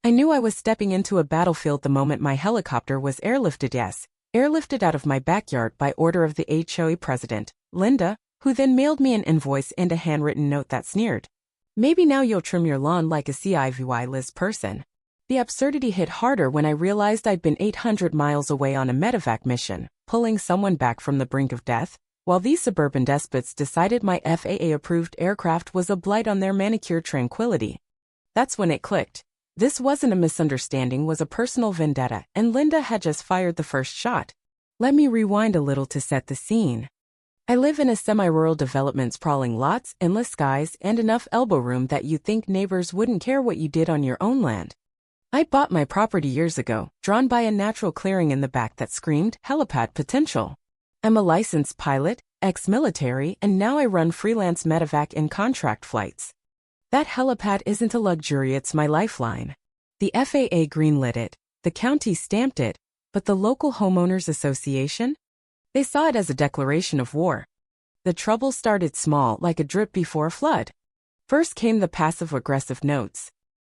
I knew I was stepping into a battlefield the moment my helicopter was airlifted. Yes, airlifted out of my backyard by order of the HOA president, Linda, who then mailed me an invoice and a handwritten note that sneered, "Maybe now you'll trim your lawn like a CIVY Liz person." The absurdity hit harder when I realized I'd been 800 miles away on a medevac mission, pulling someone back from the brink of death, while these suburban despots decided my FAA-approved aircraft was a blight on their manicured tranquility. That's when it clicked. This wasn't a misunderstanding, was a personal vendetta, and Linda had just fired the first shot. Let me rewind a little to set the scene. I live in a semi-rural development, sprawling lots, endless skies, and enough elbow room that you'd think neighbors wouldn't care what you did on your own land. I bought my property years ago, drawn by a natural clearing in the back that screamed helipad potential. I'm a licensed pilot, ex-military, and now I run freelance medevac and contract flights. That helipad isn't a luxury, it's my lifeline. The FAA greenlit it, the county stamped it, but the local homeowners association? They saw it as a declaration of war. The trouble started small, like a drip before a flood. First came the passive-aggressive notes.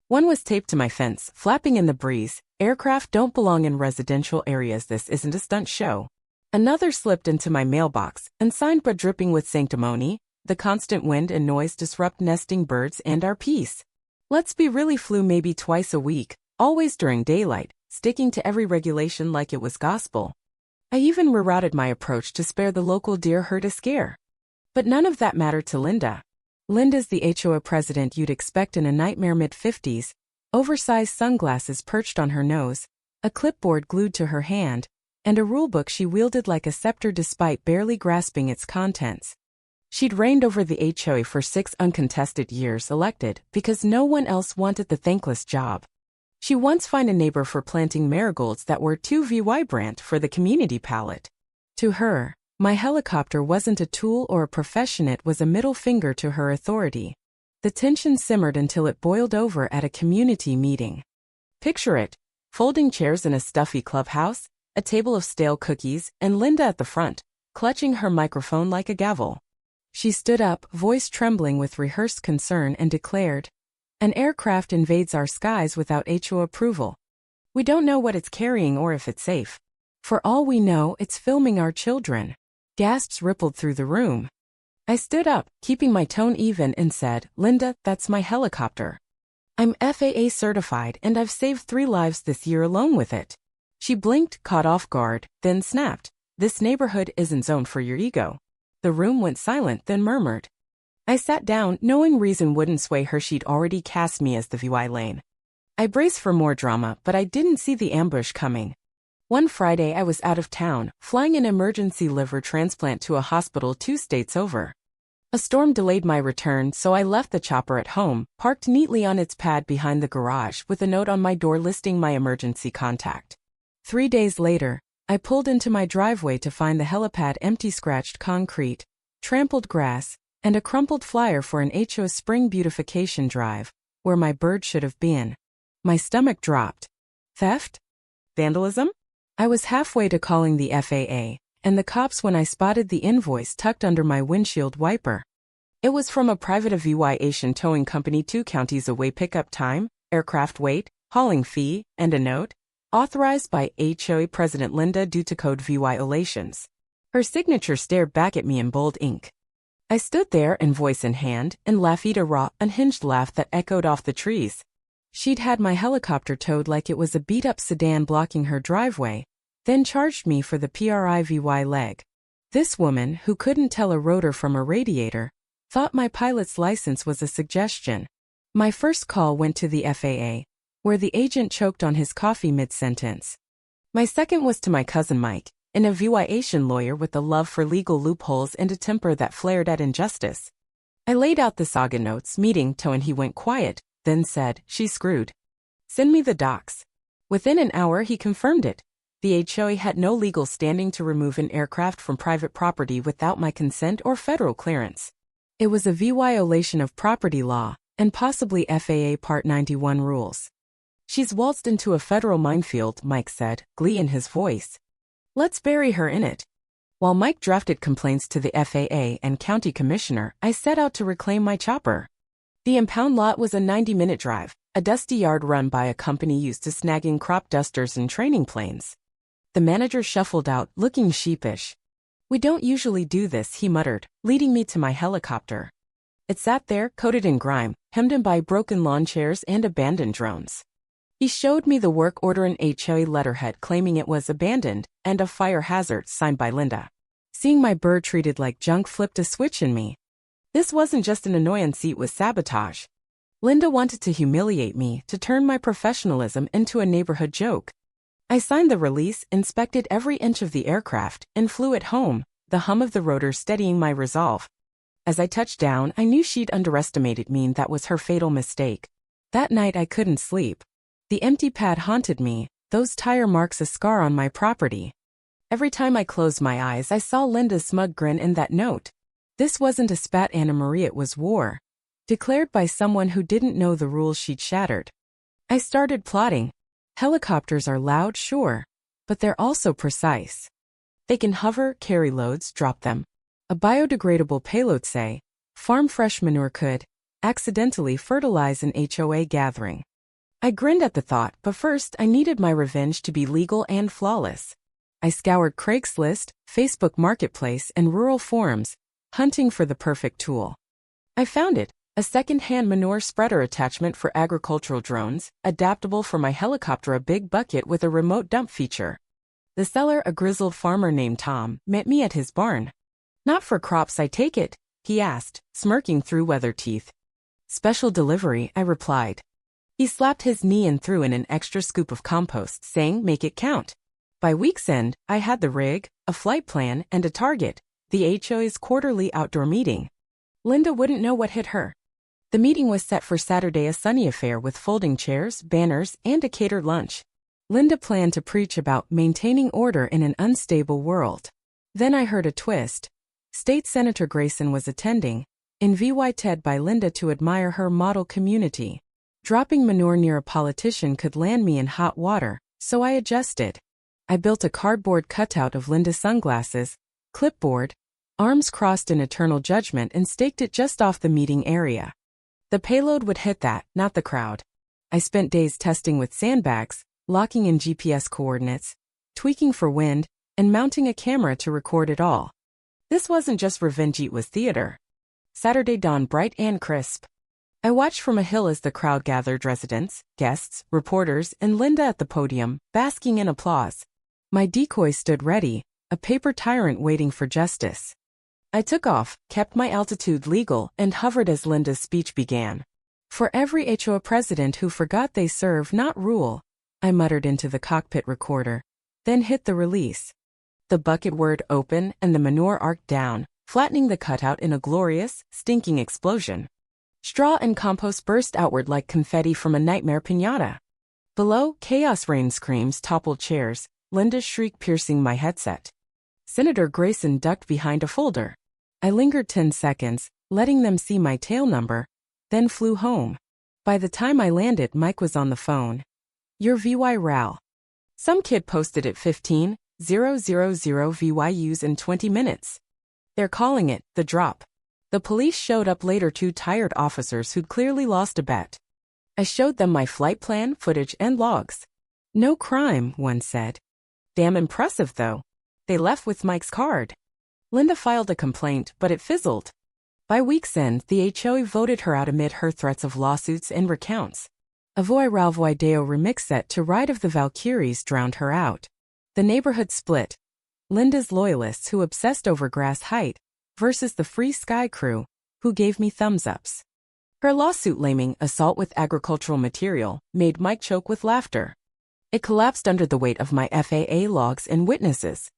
One was taped to my fence, flapping in the breeze, "Aircraft don't belong in residential areas, this isn't a stunt show." Another slipped into my mailbox, and signed but dripping with sanctimony, "The constant wind and noise disrupt nesting birds and our peace." Let's be really, flew maybe twice a week, always during daylight, sticking to every regulation like it was gospel. I even rerouted my approach to spare the local deer herd a scare. But none of that mattered to Linda. Linda's the HOA president you'd expect in a nightmare mid-50s, oversized sunglasses perched on her nose, a clipboard glued to her hand, and a rulebook she wielded like a scepter despite barely grasping its contents. She'd reigned over the HOA for 6 uncontested years, elected because no one else wanted the thankless job. She once fined a neighbor for planting marigolds that were too vibrant for the community palate. To her, my helicopter wasn't a tool or a profession, it was a middle finger to her authority. The tension simmered until it boiled over at a community meeting. Picture it: folding chairs in a stuffy clubhouse, a table of stale cookies, and Linda at the front, clutching her microphone like a gavel. She stood up, voice trembling with rehearsed concern, and declared, "An aircraft invades our skies without HOA approval. We don't know what it's carrying or if it's safe. For all we know, it's filming our children." Gasps rippled through the room. I stood up, keeping my tone even, and said, "Linda, that's my helicopter. I'm FAA certified, and I've saved 3 lives this year alone with it." She blinked, caught off guard, then snapped, "This neighborhood isn't zoned for your ego." The room went silent, then murmured. I sat down, knowing reason wouldn't sway her. She'd already cast me as the VY lane. I braced for more drama, but I didn't see the ambush coming. One Friday I was out of town, flying an emergency liver transplant to a hospital 2 states over. A storm delayed my return, so I left the chopper at home, parked neatly on its pad behind the garage with a note on my door listing my emergency contact. 3 days later, I pulled into my driveway to find the helipad empty, scratched concrete, trampled grass, and a crumpled flyer for an HOA spring beautification drive, where my bird should have been. My stomach dropped. Theft? Vandalism? I was halfway to calling the FAA, and the cops when I spotted the invoice tucked under my windshield wiper. It was from a private aviation towing company 2 counties away. Pickup time, aircraft weight, hauling fee, and a note, authorized by HOA President Linda due to code violations. Her signature stared back at me in bold ink. I stood there, invoice in hand, and laughed, a raw, unhinged laugh that echoed off the trees. She'd had my helicopter towed like it was a beat-up sedan blocking her driveway, then charged me for the PRIVY leg. This woman, who couldn't tell a rotor from a radiator, thought my pilot's license was a suggestion. My first call went to the FAA, where the agent choked on his coffee mid-sentence. My second was to my cousin Mike, an aviation lawyer with a love for legal loopholes and a temper that flared at injustice. I laid out the saga notes, meeting tone. He went quiet, then said, "She's screwed. Send me the docs." Within an hour he confirmed it. The HOA had no legal standing to remove an aircraft from private property without my consent or federal clearance. It was a violation of property law, and possibly FAA Part 91 rules. "She's waltzed into a federal minefield," Mike said, glee in his voice. "Let's bury her in it." While Mike drafted complaints to the FAA and county commissioner, I set out to reclaim my chopper. The impound lot was a 90-minute drive, a dusty yard run by a company used to snagging crop dusters and training planes. The manager shuffled out, looking sheepish. "We don't usually do this," he muttered, leading me to my helicopter. It sat there, coated in grime, hemmed in by broken lawn chairs and abandoned drones. He showed me the work order and HOA letterhead claiming it was abandoned, and a fire hazard signed by Linda. Seeing my bird treated like junk flipped a switch in me. This wasn't just an annoyance, it was sabotage. Linda wanted to humiliate me, to turn my professionalism into a neighborhood joke. I signed the release, inspected every inch of the aircraft, and flew it home, the hum of the rotor steadying my resolve. As I touched down, I knew she'd underestimated me, and that was her fatal mistake. That night I couldn't sleep. The empty pad haunted me, those tire marks a scar on my property. Every time I closed my eyes I saw Linda's smug grin in that note. This wasn't a spat Anna Marie, it was war. Declared by someone who didn't know the rules she'd shattered. I started plotting. Helicopters are loud, sure, but they're also precise. They can hover, carry loads, drop them. A biodegradable payload, say, farm-fresh manure, could accidentally fertilize an HOA gathering. I grinned at the thought, but first I needed my revenge to be legal and flawless. I scoured Craigslist, Facebook Marketplace, and rural forums, hunting for the perfect tool. I found it. A second-hand manure spreader attachment for agricultural drones, adaptable for my helicopter, a big bucket with a remote dump feature. The seller, a grizzled farmer named Tom, met me at his barn. "Not for crops, I take it?" he asked, smirking through weather teeth. "Special delivery," I replied. He slapped his knee and threw in an extra scoop of compost, saying, "Make it count." By week's end, I had the rig, a flight plan, and a target, the HOA's quarterly outdoor meeting. Linda wouldn't know what hit her. The meeting was set for Saturday, a sunny affair with folding chairs, banners, and a catered lunch. Linda planned to preach about maintaining order in an unstable world. Then I heard a twist. State Senator Grayson was attending, invited by Linda to admire her model community. Dropping manure near a politician could land me in hot water, so I adjusted. I built a cardboard cutout of Linda's sunglasses, clipboard, arms crossed in eternal judgment, and staked it just off the meeting area. The payload would hit that, not the crowd. I spent days testing with sandbags, locking in GPS coordinates, tweaking for wind, and mounting a camera to record it all. This wasn't just revenge, it was theater. Saturday dawned bright and crisp. I watched from a hill as the crowd gathered, residents, guests, reporters, and Linda at the podium, basking in applause. My decoy stood ready, a paper tyrant waiting for justice. I took off, kept my altitude legal, and hovered as Linda's speech began. "For every HOA president who forgot they serve, not rule," I muttered into the cockpit recorder, then hit the release. The bucket word open and the manure arced down, flattening the cutout in a glorious, stinking explosion. Straw and compost burst outward like confetti from a nightmare piñata. Below, chaos reigned, screams toppled chairs, Linda's shriek piercing my headset. Senator Grayson ducked behind a folder. I lingered 10 seconds, letting them see my tail number, then flew home. By the time I landed, Mike was on the phone. "Your VY RAL. Some kid posted it 15,000 VYUs in 20 minutes. They're calling it the drop." The police showed up later, 2 tired officers who'd clearly lost a bet. I showed them my flight plan, footage, and logs. "No crime," one said. "Damn impressive, though." They left with Mike's card. Linda filed a complaint, but it fizzled. By week's end, the HOA voted her out amid her threats of lawsuits and recounts. A Voy Ralvoy Deo remix set to Ride of the Valkyries drowned her out. The neighborhood split. Linda's loyalists, who obsessed over grass height, versus the Free Sky crew, who gave me thumbs-ups. Her lawsuit laming assault with agricultural material made Mike choke with laughter. It collapsed under the weight of my FAA logs and witnesses.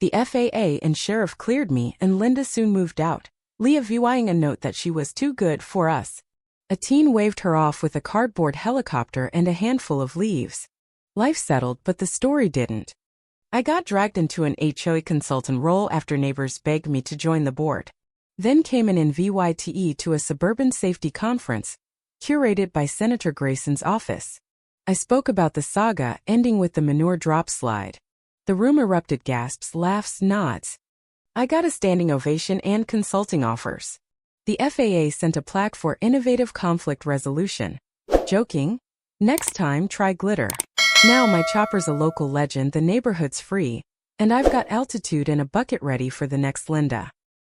The FAA and sheriff cleared me, and Linda soon moved out, Leah VYing a note that she was too good for us. A teen waved her off with a cardboard helicopter and a handful of leaves. Life settled, but the story didn't. I got dragged into an HOA consultant role after neighbors begged me to join the board. Then came an invite to a suburban safety conference, curated by Senator Grayson's office. I spoke about the saga ending with the manure drop slide. The room erupted, gasps, laughs, nods. I got a standing ovation and consulting offers. The FAA sent a plaque for innovative conflict resolution. Joking? Next time, try glitter. Now my chopper's a local legend, the neighborhood's free, and I've got altitude and a bucket ready for the next Linda.